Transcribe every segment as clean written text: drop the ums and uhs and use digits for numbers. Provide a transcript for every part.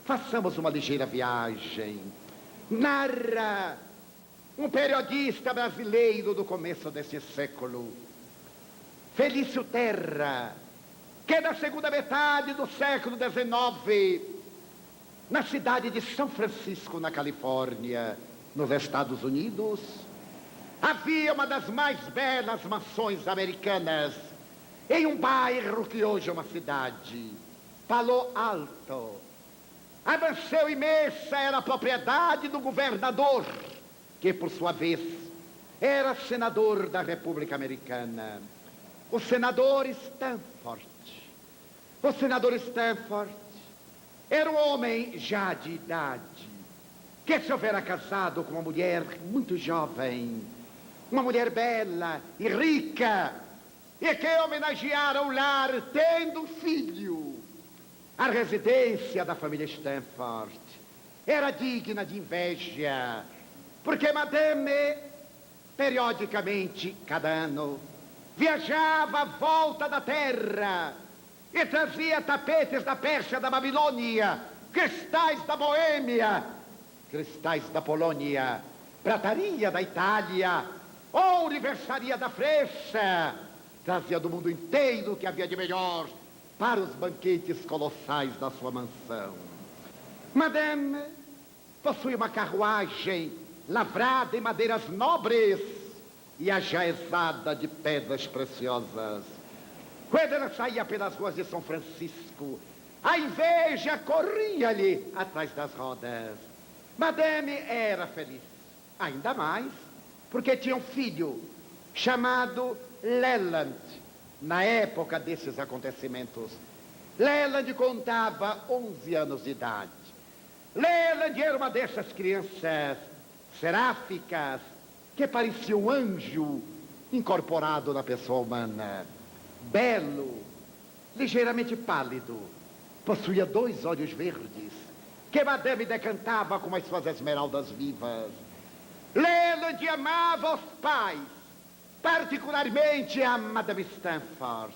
façamos uma ligeira viagem. Narra um periodista brasileiro do começo desse século, Felício Terra, que na segunda metade do século XIX, na cidade de São Francisco, na Califórnia, nos Estados Unidos, havia uma das mais belas mansões americanas, em um bairro que hoje é uma cidade, Palo Alto. A mansão imensa era a propriedade do governador, que por sua vez era senador da República Americana, o senador Stanford. O senador Stanford era um homem já de idade, que se houvera casado com uma mulher muito jovem, uma mulher bela e rica, e que homenageara o lar tendo um filho. A residência da família Stanford era digna de inveja, porque Madame, periodicamente, cada ano, viajava à volta da terra e trazia tapetes da Pérsia, da Babilônia, cristais da Boêmia, cristais da Polônia, prataria da Itália, ouriversaria da França. Trazia do mundo inteiro o que havia de melhor para os banquetes colossais da sua mansão. Madame possui uma carruagem lavrada em madeiras nobres e ajaezada de pedras preciosas. Quando ela saía pelas ruas de São Francisco, a inveja corria-lhe atrás das rodas. Madame era feliz, ainda mais porque tinha um filho chamado Leland. Na época desses acontecimentos, Leland contava 11 anos de idade. Leland era uma dessas crianças seráficas que parecia um anjo incorporado na pessoa humana. Belo, ligeiramente pálido, possuía 2 olhos verdes, que Madame decantava com as suas esmeraldas vivas. Leland amava os pais, particularmente a Madame Stanford.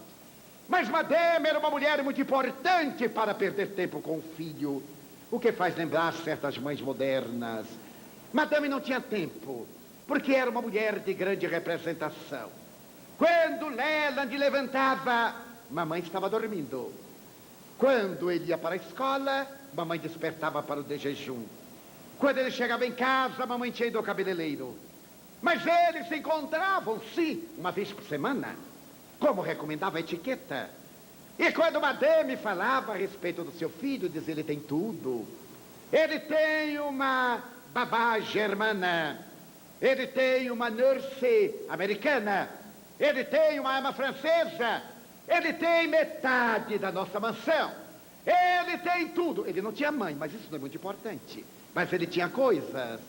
Mas Madame era uma mulher muito importante para perder tempo com o filho, o que faz lembrar certas mães modernas. Madame não tinha tempo, porque era uma mulher de grande representação. Quando Leland levantava, mamãe estava dormindo. Quando ele ia para a escola, mamãe despertava para o de jejum. Quando ele chegava em casa, mamãe tinha ido ao cabeleireiro. Mas eles se encontravam, sim, uma vez por semana, como recomendava a etiqueta. E quando Madame falava a respeito do seu filho, dizia: ele tem tudo. Ele tem uma babá germana, ele tem uma nurse americana, ele tem uma ama francesa, ele tem metade da nossa mansão, ele tem tudo. Ele não tinha mãe, mas isso não é muito importante, mas ele tinha coisas.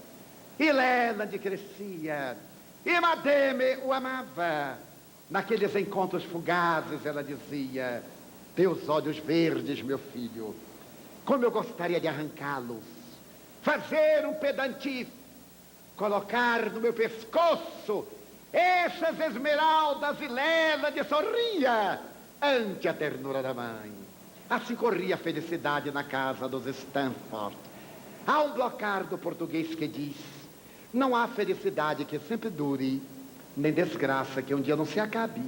E Leland crescia, e Madame o amava. Naqueles encontros fugazes, ela dizia: teus olhos verdes, meu filho, como eu gostaria de arrancá-los, fazer um pendentif, colocar no meu pescoço essas esmeraldas. E Leland sorria ante a ternura da mãe. Assim corria a felicidade na casa dos Stanford. Há um blocardo português que diz: não há felicidade que sempre dure, nem desgraça que um dia não se acabe.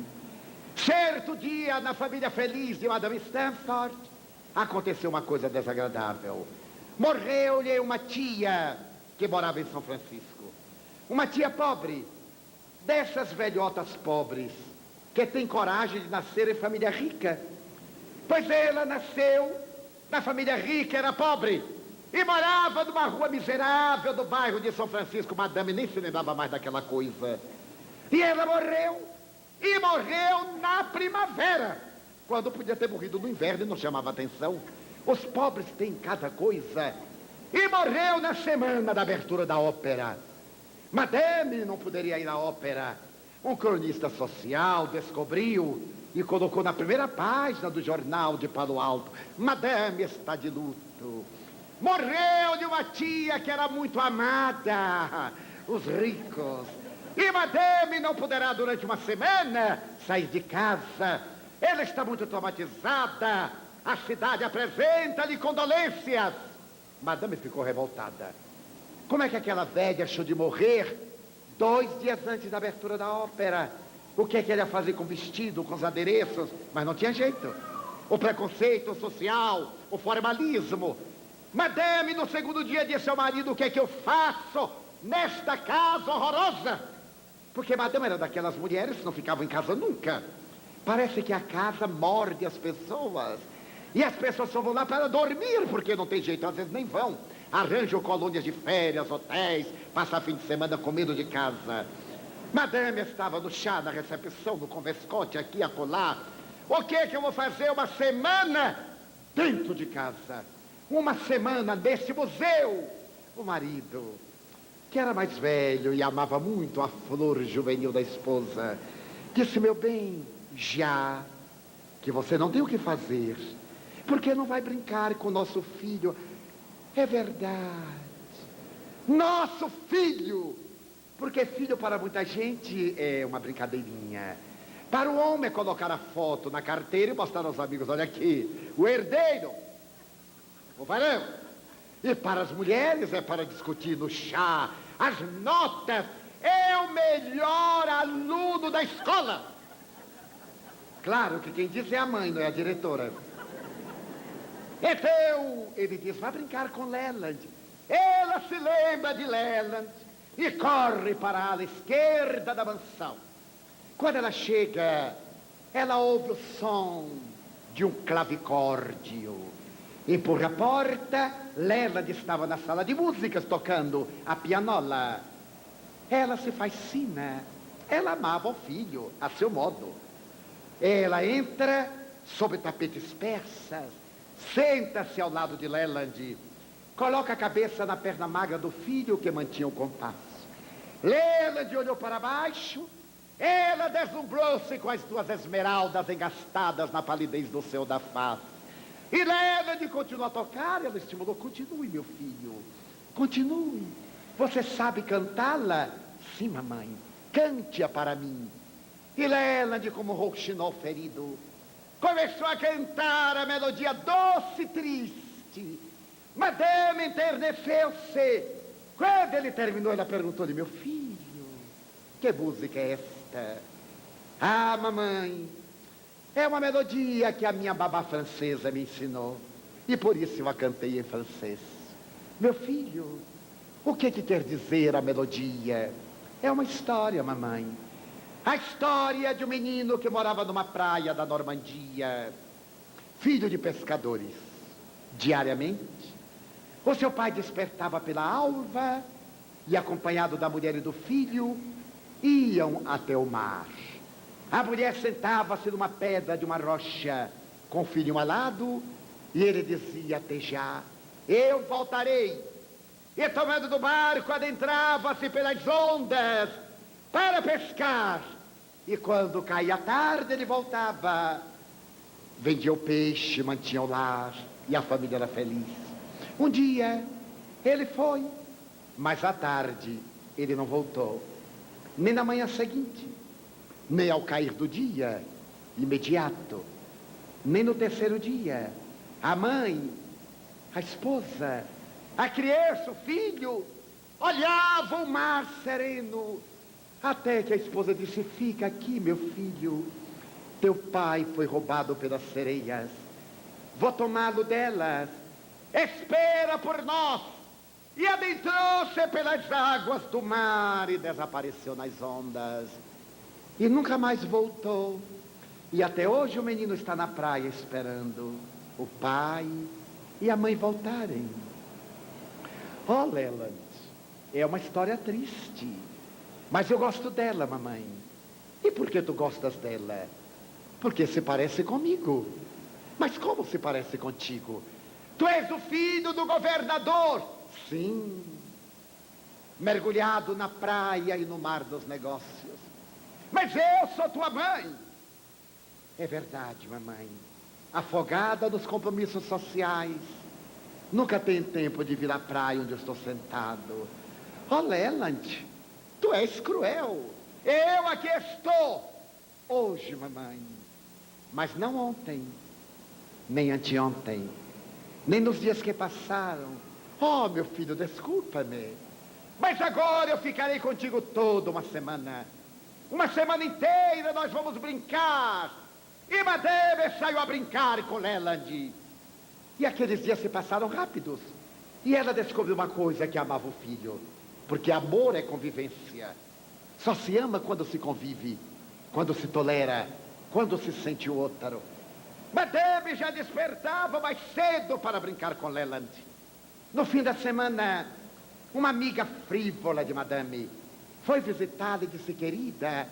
Certo dia, na família feliz de Madame Stanford, aconteceu uma coisa desagradável. Morreu-lhe uma tia que morava em São Francisco. Uma tia pobre, dessas velhotas pobres, que tem coragem de nascer em família rica. Pois ela nasceu na família rica, era pobre, e morava numa rua miserável do bairro de São Francisco. Madame nem se lembrava mais daquela coisa. E ela morreu, e morreu na primavera, quando podia ter morrido no inverno e não chamava atenção. Os pobres têm cada coisa. E morreu na semana da abertura da ópera. Madame não poderia ir à ópera. Um cronista social descobriu e colocou na primeira página do jornal de Palo Alto: Madame está de luto. Morreu-lhe uma tia que era muito amada, os ricos. E Madame não poderá durante uma semana sair de casa. Ela está muito traumatizada. A cidade apresenta-lhe condolências. Madame ficou revoltada. Como é que aquela velha achou de morrer 2 dias antes da abertura da ópera? O que é que ele ia fazer com o vestido, com os adereços? Mas não tinha jeito. O preconceito social, o formalismo. Madame, no segundo dia, disse ao marido: o que é que eu faço nesta casa horrorosa? Porque Madame era daquelas mulheres que não ficavam em casa nunca. Parece que a casa morde as pessoas. E as pessoas só vão lá para dormir, porque não tem jeito, às vezes nem vão. Arranjam colônias de férias, hotéis, passar fim de semana com medo de casa. Madame estava no chá, na recepção, no convescote, aqui e acolá. O que é que eu vou fazer uma semana dentro de casa? Uma semana nesse museu. O marido, que era mais velho e amava muito a flor juvenil da esposa, disse: meu bem, já que você não tem o que fazer, por que não vai brincar com nosso filho? É verdade, nosso filho, porque filho para muita gente é uma brincadeirinha. Para o homem é colocar a foto na carteira e mostrar aos amigos: olha aqui, o herdeiro, o varão. E para as mulheres é para discutir no chá as notas. É o melhor aluno da escola. Claro que quem diz é a mãe, não é a diretora. Então, ele diz: vai brincar com Leland. Ela se lembra de Leland e corre para a ala esquerda da mansão. Quando ela chega, ela ouve o som de um clavicórdio. Empurra a porta. Leland estava na sala de músicas tocando a pianola. Ela se faz sina. Ela amava o filho a seu modo. Ela entra sob tapetes persas, senta-se ao lado de Leland, coloca a cabeça na perna magra do filho que mantinha o compasso. Leland olhou para baixo. Ela deslumbrou-se com as 2 esmeraldas engastadas na palidez do céu da face. E Leland continuou a tocar. Ela estimulou: continue, meu filho, continue. Você sabe cantá-la? Sim, mamãe, cante-a para mim. E Leland, como rouxinol ferido, começou a cantar a melodia doce e triste. Madame enterneceu-se. Quando ele terminou, ela perguntou-lhe: meu filho, que música é esta? Ah, mamãe, é uma melodia que a minha babá francesa me ensinou, e por isso eu a cantei em francês. Meu filho, o que quer dizer a melodia? É uma história, mamãe. A história de um menino que morava numa praia da Normandia, filho de pescadores. Diariamente, o seu pai despertava pela alva e, acompanhado da mulher e do filho, iam até o mar. A mulher sentava-se numa pedra de uma rocha com o filho ao lado, e ele dizia: até já, eu voltarei. E, tomando do barco, adentrava-se pelas ondas para pescar. E quando caía a tarde, ele voltava, vendia o peixe, mantinha o lar, e a família era feliz. Um dia ele foi, mas à tarde ele não voltou, nem na manhã seguinte, nem ao cair do dia imediato, nem no terceiro dia. A mãe, a esposa, a criança, o filho, olhavam o mar sereno, até que a esposa disse: fica aqui, meu filho, teu pai foi roubado pelas sereias, vou tomá-lo delas, espera por nós. E adentrou-se pelas águas do mar e desapareceu nas ondas, e nunca mais voltou. E até hoje o menino está na praia esperando o pai e a mãe voltarem. Oh, Leland, é uma história triste, mas eu gosto dela, mamãe. E por que tu gostas dela? Porque se parece comigo. Mas como se parece contigo? Tu és o filho do governador. Sim, mergulhado na praia e no mar dos negócios. Mas eu sou tua mãe. É verdade, mamãe. Afogada nos compromissos sociais, nunca tem tempo de vir à praia onde eu estou sentado. Oh, Leland, tu és cruel. Eu aqui estou hoje, mamãe, mas não ontem, nem anteontem, nem nos dias que passaram. Oh, meu filho, desculpa-me, mas agora eu ficarei contigo toda uma semana. Uma semana inteira nós vamos brincar. E Madame saiu a brincar com Leland. E aqueles dias se passaram rápidos. E ela descobriu uma coisa, que amava o filho. Porque amor é convivência. Só se ama quando se convive, quando se tolera, quando se sente o outro. Madame já despertava mais cedo para brincar com Leland. No fim da semana, uma amiga frívola de Madame foi visitá-la e disse: querida,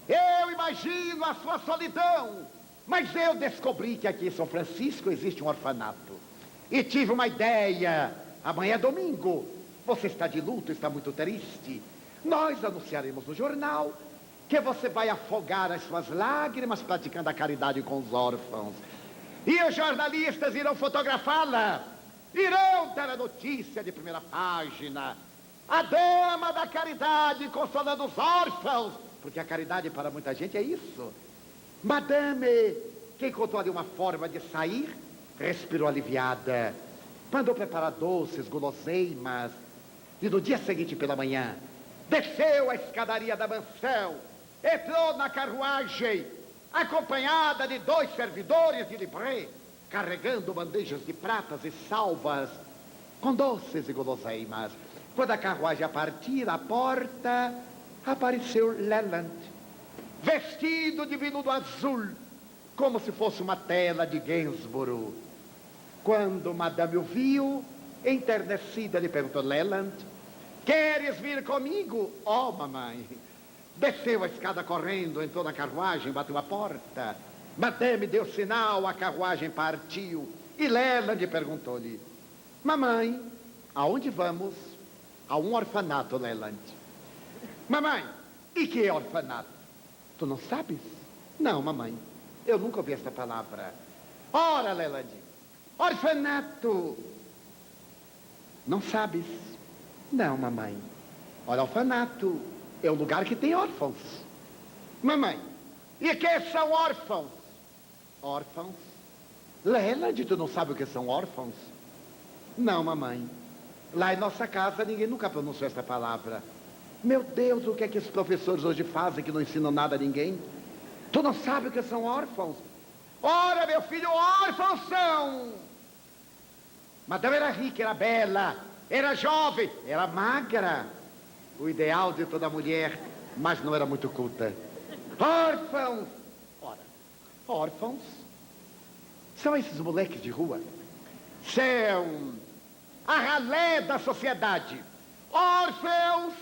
eu imagino a sua solidão, mas eu descobri que aqui em São Francisco existe um orfanato. E tive uma ideia. Amanhã é domingo. Você está de luto, está muito triste. Nós anunciaremos no jornal que você vai afogar as suas lágrimas praticando a caridade com os órfãos. E os jornalistas irão fotografá-la. Irão dar a notícia de primeira página. A dama da caridade consolando os órfãos. Porque a caridade para muita gente é isso. Madame, que encontrou ali uma forma de sair, respirou aliviada. Mandou preparar doces, guloseimas. E no dia seguinte pela manhã, desceu a escadaria da mansão. Entrou na carruagem, acompanhada de 2 servidores de livré, carregando bandejas de pratas e salvas com doces e guloseimas. Quando a carruagem a partir, à porta, apareceu Leland, vestido de veludo azul, como se fosse uma tela de Gainsborough. Quando Madame o viu, enternecida, lhe perguntou: Leland, queres vir comigo? Oh, mamãe. Desceu a escada correndo, entrou na carruagem, bateu a porta. Madame deu sinal, a carruagem partiu. E Leland perguntou-lhe: mamãe, aonde vamos? A um orfanato, Leland. Mamãe, e que é orfanato? Tu não sabes? Não, mamãe, eu nunca ouvi essa palavra. Ora, Leland, orfanato. Não sabes? Não, mamãe. Ora, orfanato é um lugar que tem órfãos. Mamãe, e que são órfãos? Órfãos? Leland, tu não sabe o que são órfãos? Não, mamãe. Lá em nossa casa ninguém nunca pronunciou essa palavra. Meu Deus, o que é que os professores hoje fazem que não ensinam nada a ninguém? Tu não sabe o que são órfãos? Ora, meu filho, órfãos são... Madame era rica, era bela, era jovem, era magra. O ideal de toda mulher, mas não era muito culta. Órfãos! Ora, órfãos são esses moleques de rua. São a ralé da sociedade. Órfãos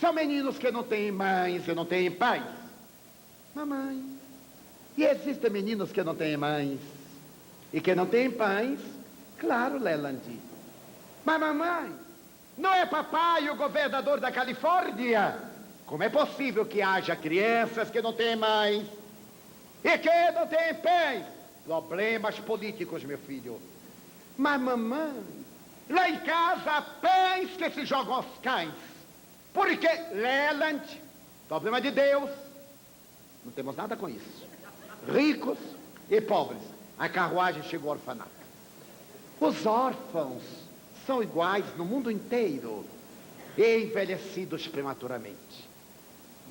são meninos que não têm mães e não têm pais. Mamãe, e existem meninos que não têm mães e que não têm pais? Claro, Leland. Mas mamãe, não é papai o governador da Califórnia? Como é possível que haja crianças que não têm mães e que não têm pais? Problemas políticos, meu filho. Mas mamãe, lá em casa há pães que se jogam aos cães. Porque, Leland, problema de Deus, não temos nada com isso. Ricos e pobres, a carruagem chegou ao orfanato. Os órfãos são iguais no mundo inteiro, envelhecidos prematuramente,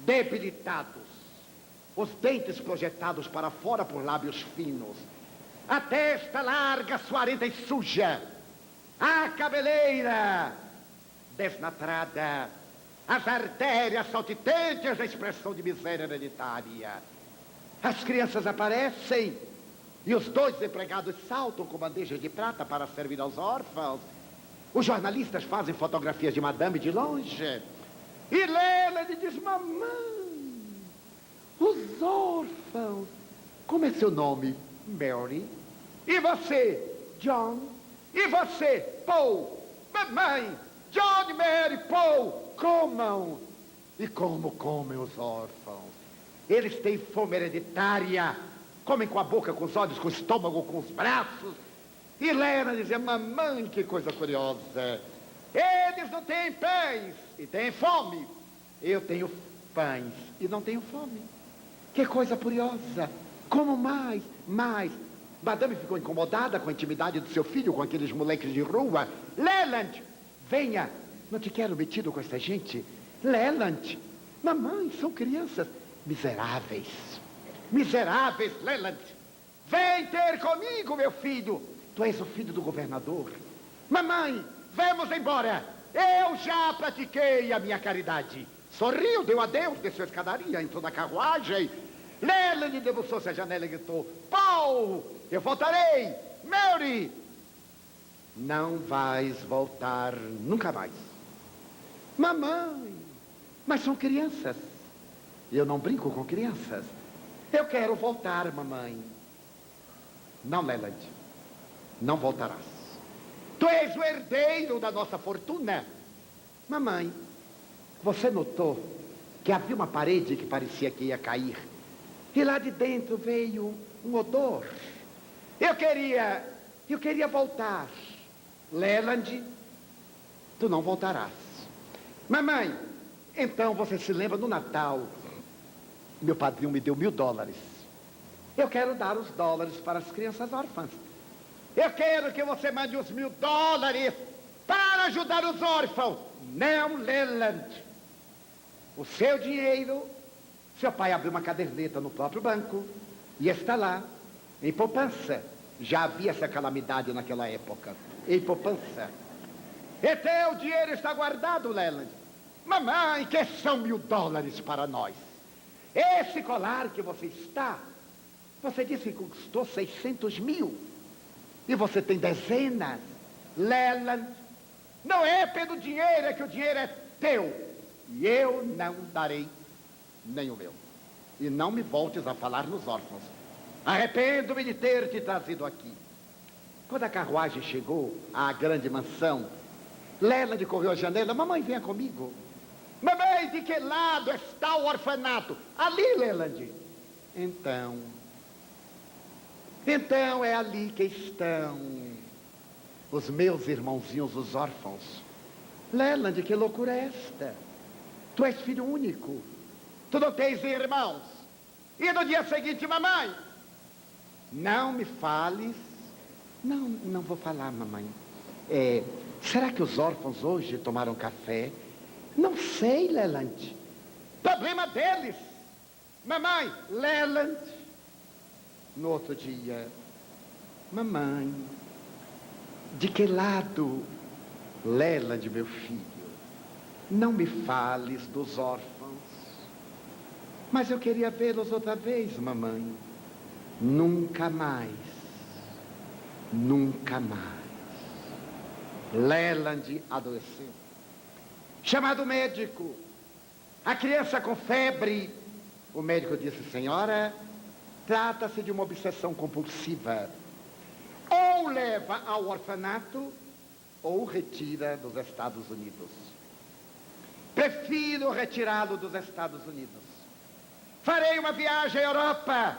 debilitados, os dentes projetados para fora por lábios finos, a testa larga, suarenta e suja, a cabeleira desnatrada, as artérias saltitantes da expressão de miséria hereditária. As crianças aparecem e os 2 empregados saltam com bandejas de prata para servir aos órfãos. Os jornalistas fazem fotografias de Madame de longe. E Leland diz: mamãe, os órfãos. Como é seu nome? Mary. E você? John. E você? Paul. Mamãe, John, Mary, Paul, comam. E como comem os órfãos? Eles têm fome hereditária. Comem com a boca, com os olhos, com o estômago, com os braços. E Lena dizia: mamãe, que coisa curiosa. Eles não têm pães e têm fome. Eu tenho pães e não tenho fome. Que coisa curiosa. Como mais. Madame ficou incomodada com a intimidade do seu filho, com aqueles moleques de rua. Leland, venha. Não te quero metido com essa gente. Leland, mamãe, são crianças miseráveis. Miseráveis, Leland. Vem ter comigo, meu filho. Tu és o filho do governador. Mamãe, vamos embora. Eu já pratiquei a minha caridade. Sorriu, deu adeus, desceu a escadaria, entrou na carruagem. Leland debruçou-se à janela e gritou: Paul, eu voltarei. Mary, não vais voltar nunca mais. Mamãe, mas são crianças. Eu não brinco com crianças. Eu quero voltar, mamãe. Não, Leland, não voltarás. Tu és o herdeiro da nossa fortuna. Mamãe, você notou que havia uma parede que parecia que ia cair? E lá de dentro veio um odor. Eu queria voltar. Leland, tu não voltarás. Mamãe, então você se lembra no Natal, meu padrinho me deu $1000. Eu quero dar os dólares para as crianças órfãs. Eu quero que você mande os $1000 para ajudar os órfãos. Não, Leland. O seu dinheiro, seu pai abriu uma caderneta no próprio banco e está lá, em poupança. Já havia essa calamidade naquela época. Em poupança. Então o dinheiro está guardado, Leland. Mamãe, que são $1000 para nós? Esse colar que você está, você disse que custou 600 mil. E você tem dezenas. Leland, não é pelo dinheiro, é que o dinheiro é teu. E eu não darei nem o meu. E não me voltes a falar nos órfãos. Arrependo-me de ter te trazido aqui. Quando a carruagem chegou à grande mansão, Leland correu à janela. Mamãe, venha comigo. Mamãe, de que lado está o orfanato? Ali, Leland. Então é ali que estão os meus irmãozinhos, os órfãos. Leland, que loucura é esta? Tu és filho único. Tu não tens irmãos. E no dia seguinte, mamãe, não me fales. Não vou falar, mamãe. Será que os órfãos hoje tomaram café? Não sei, Leland. Problema deles. Mamãe, Leland. No outro dia, mamãe, de que lado? Leland, meu filho, não me fales dos órfãos. Mas eu queria vê-los outra vez, mamãe. Nunca mais. Nunca mais. Leland adoeceu. Chamado médico. A criança com febre. O médico disse: senhora, trata-se de uma obsessão compulsiva. Ou leva ao orfanato, ou retira dos Estados Unidos. Prefiro retirá-lo dos Estados Unidos. Farei uma viagem à Europa.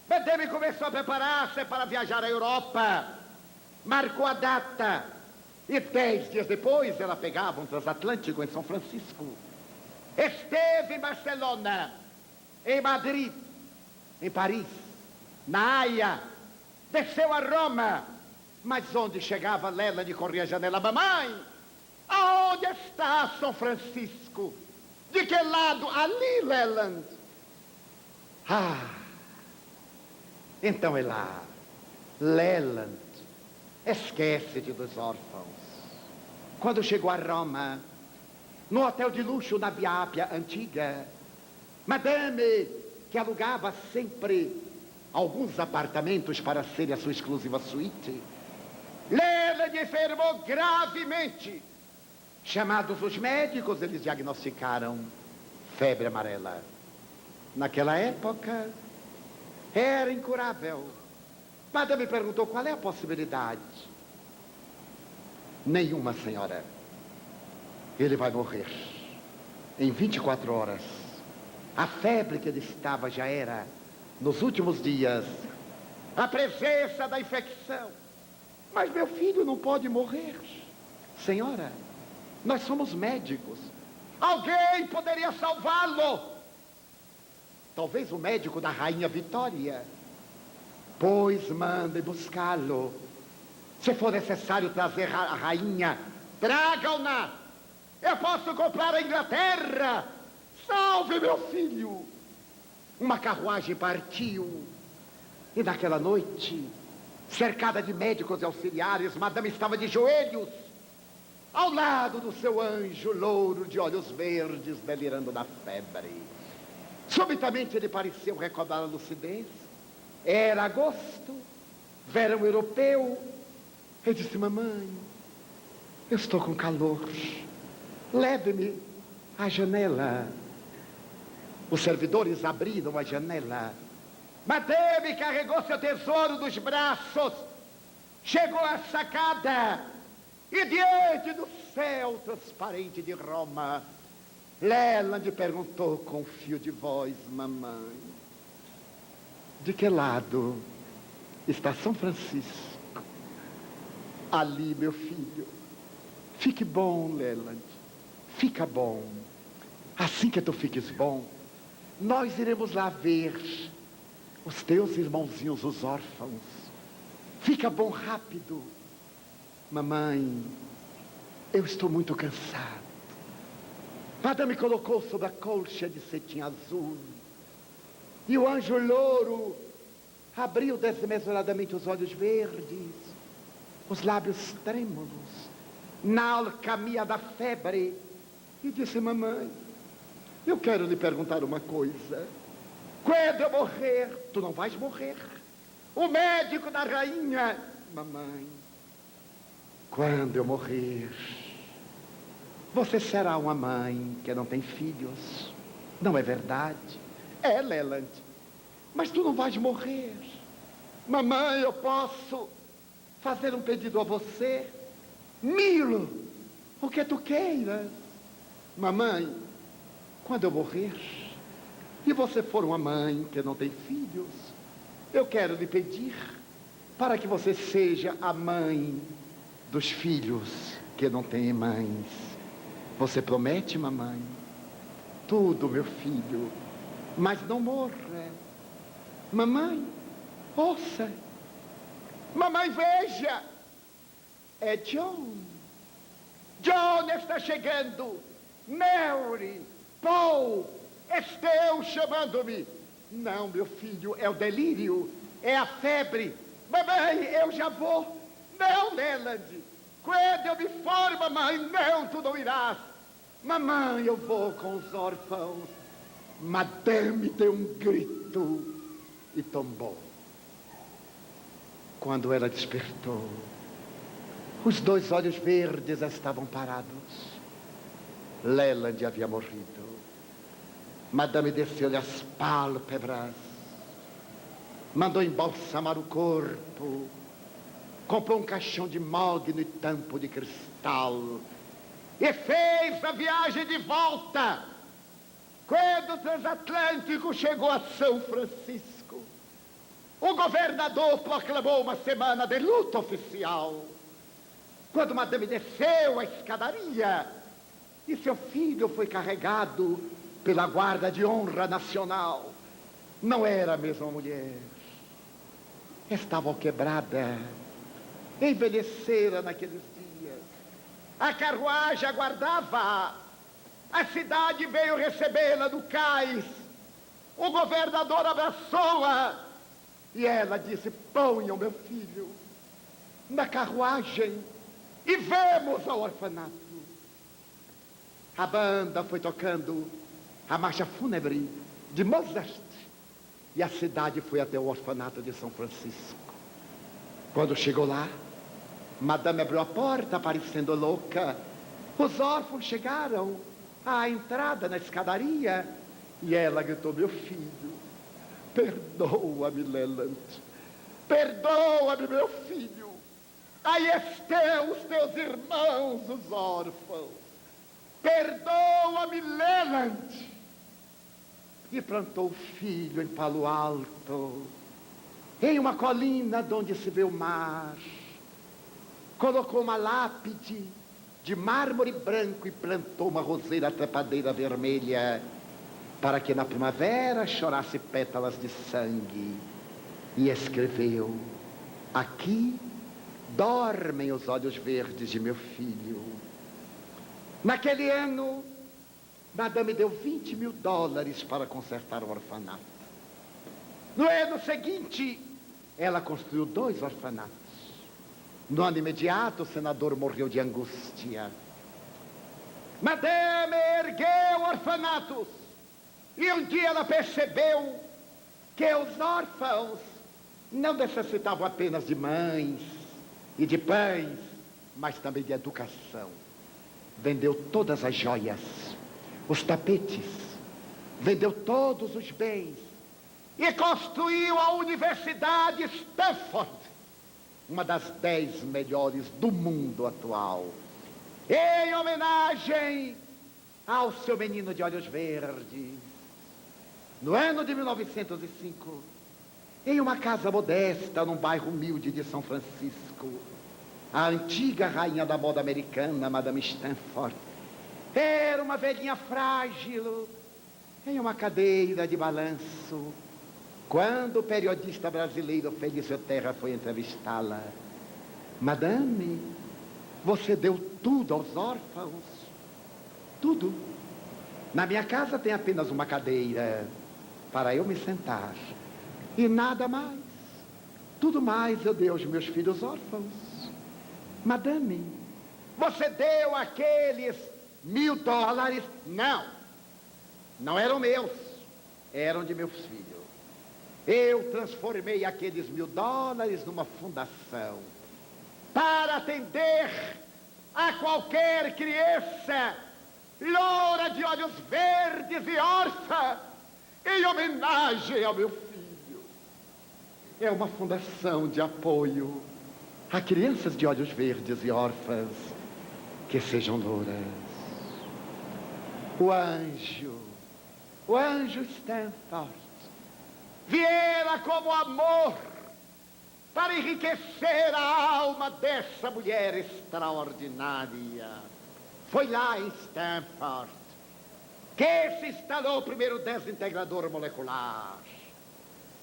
Madame começou a preparar-se para viajar à Europa. Marcou a data. E 10 dias depois, ela pegava um transatlântico em São Francisco. Esteve em Barcelona, em Madrid, em Paris, na Haia. Desceu a Roma. Mas onde chegava Leland corria a janela. Mamãe, aonde está São Francisco? De que lado? Ali, Leland. Então é lá. Leland, esquece-te dos órfãos. Quando chegou a Roma, no hotel de luxo na Via Ápia antiga, Madame, que alugava sempre alguns apartamentos para ser a sua exclusiva suíte, Leland enfermou gravemente. Chamados os médicos, eles diagnosticaram febre amarela. Naquela época, era incurável. Madame perguntou: qual é a possibilidade? Nenhuma, senhora. Ele vai morrer em 24 horas. A febre que ele estava já era, nos últimos dias, a presença da infecção. Mas meu filho não pode morrer. Senhora, nós somos médicos. Alguém poderia salvá-lo. Talvez o médico da Rainha Vitória. Pois mandem buscá-lo. Se for necessário trazer a rainha, tragam-na. Eu posso comprar a Inglaterra. Salve, meu filho. Uma carruagem partiu. E naquela noite, cercada de médicos e auxiliares, Madame estava de joelhos, ao lado do seu anjo louro de olhos verdes, delirando da febre. Subitamente ele pareceu recobrar a lucidez. Era agosto, verão europeu. Eu disse: mamãe, eu estou com calor. Leve-me à janela. Os servidores abriram a janela. Madame carregou seu tesouro dos braços, chegou à sacada e diante do céu transparente de Roma, Leland perguntou com fio de voz: mamãe, de que lado está São Francisco? Ali, meu filho. Fique bom, Leland, fica bom. Assim que tu fiques bom, nós iremos lá ver os teus irmãozinhos, os órfãos. Fica bom rápido. Mamãe, eu estou muito cansado. Madame colocou sobre a colcha de cetim azul. E o anjo louro abriu desmesuradamente os olhos verdes, os lábios trêmulos, na alcamia da febre, e disse: mamãe, eu quero lhe perguntar uma coisa. Quando eu morrer, tu não vais morrer. O médico da rainha, mamãe, quando eu morrer, você será uma mãe que não tem filhos. Não é verdade? É, Leland, mas tu não vais morrer. Mamãe, eu posso fazer um pedido a você? Milo, o que tu queiras. Mamãe, quando eu morrer e você for uma mãe que não tem filhos, eu quero lhe pedir para que você seja a mãe dos filhos que não têm mães. Você promete, mamãe? Tudo, meu filho, mas não morra. Mamãe, ouça. Mamãe, veja. É John. John está chegando. Mary, Paul, estão chamando-me. Não, meu filho, é o delírio, é a febre. Mamãe, eu já vou. Não, Leland, quando eu me for, mamãe, não, tu não irás. Mamãe, eu vou com os órfãos. Madame deu um grito e tombou. Quando ela despertou, os dois olhos verdes estavam parados. Leland havia morrido. Madame desceu-lhe as pálpebras, mandou embalsamar o corpo, comprou um caixão de mogno e tampo de cristal e fez a viagem de volta. Quando o transatlântico chegou a São Francisco, o governador proclamou uma semana de luto oficial. Quando Madame desceu a escadaria e seu filho foi carregado pela guarda de honra nacional, não era a mesma mulher. Estava quebrada, envelhecera naqueles dias. A carruagem aguardava. A cidade veio recebê-la no cais. O governador abraçou-a e ela disse: ponham meu filho na carruagem e vamos ao orfanato. A banda foi tocando a marcha fúnebre de Mozart e a cidade foi até o orfanato de São Francisco. Quando chegou lá, Madame abriu a porta parecendo louca. Os órfãos chegaram à entrada na escadaria e ela gritou: meu filho, perdoa-me, Leland, perdoa-me, meu filho. Aí estão os teus irmãos, os órfãos. Perdoa-me, Leland. E plantou o filho em Palo Alto, em uma colina de onde se vê o mar. Colocou uma lápide de mármore branco e plantou uma roseira trepadeira vermelha, para que na primavera chorasse pétalas de sangue. e escreveu: aqui dormem os olhos verdes de meu filho. Naquele ano, Madame deu $20.000 para consertar o orfanato. No ano seguinte, ela construiu 2 orfanatos. No ano imediato, o senador morreu de angústia. Madame ergueu orfanatos. E um dia ela percebeu que os órfãos não necessitavam apenas de mães e de pães, mas também de educação. Vendeu todas as joias, os tapetes, vendeu todos os bens e construiu a Universidade Stanford, uma das 10 melhores do mundo atual, em homenagem ao seu menino de olhos verdes. No ano de 1905, em uma casa modesta, num bairro humilde de São Francisco, a antiga rainha da moda americana, Madame Stanford, era uma velhinha frágil, em uma cadeira de balanço, quando o periodista brasileiro Felício Terra foi entrevistá-la. Madame, você deu tudo aos órfãos? Tudo. Na minha casa tem apenas uma cadeira para eu me sentar, e nada mais. Tudo mais eu dei aos meus filhos órfãos. Madame, você deu aqueles $1.000? Não, não eram meus, eram de meus filhos. Eu transformei aqueles $1.000 numa fundação para atender a qualquer criança loura de olhos verdes e órfã, em homenagem ao meu filho. É uma fundação de apoio a crianças de olhos verdes e órfãs que sejam louras. O anjo Stanford, viera como amor para enriquecer a alma dessa mulher extraordinária. Foi lá em Stanford que se instalou o primeiro desintegrador molecular.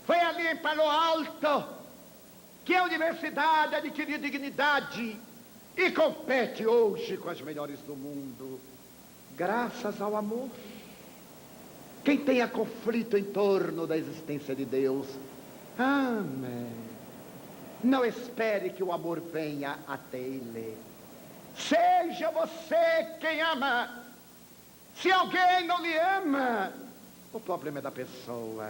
Foi ali em Palo Alto que a universidade adquiriu dignidade e compete hoje com as melhores do mundo, graças ao amor. Quem tenha conflito em torno da existência de Deus, amém, não espere que o amor venha até ele. Seja você quem ama. Se alguém não lhe ama, o problema é da pessoa.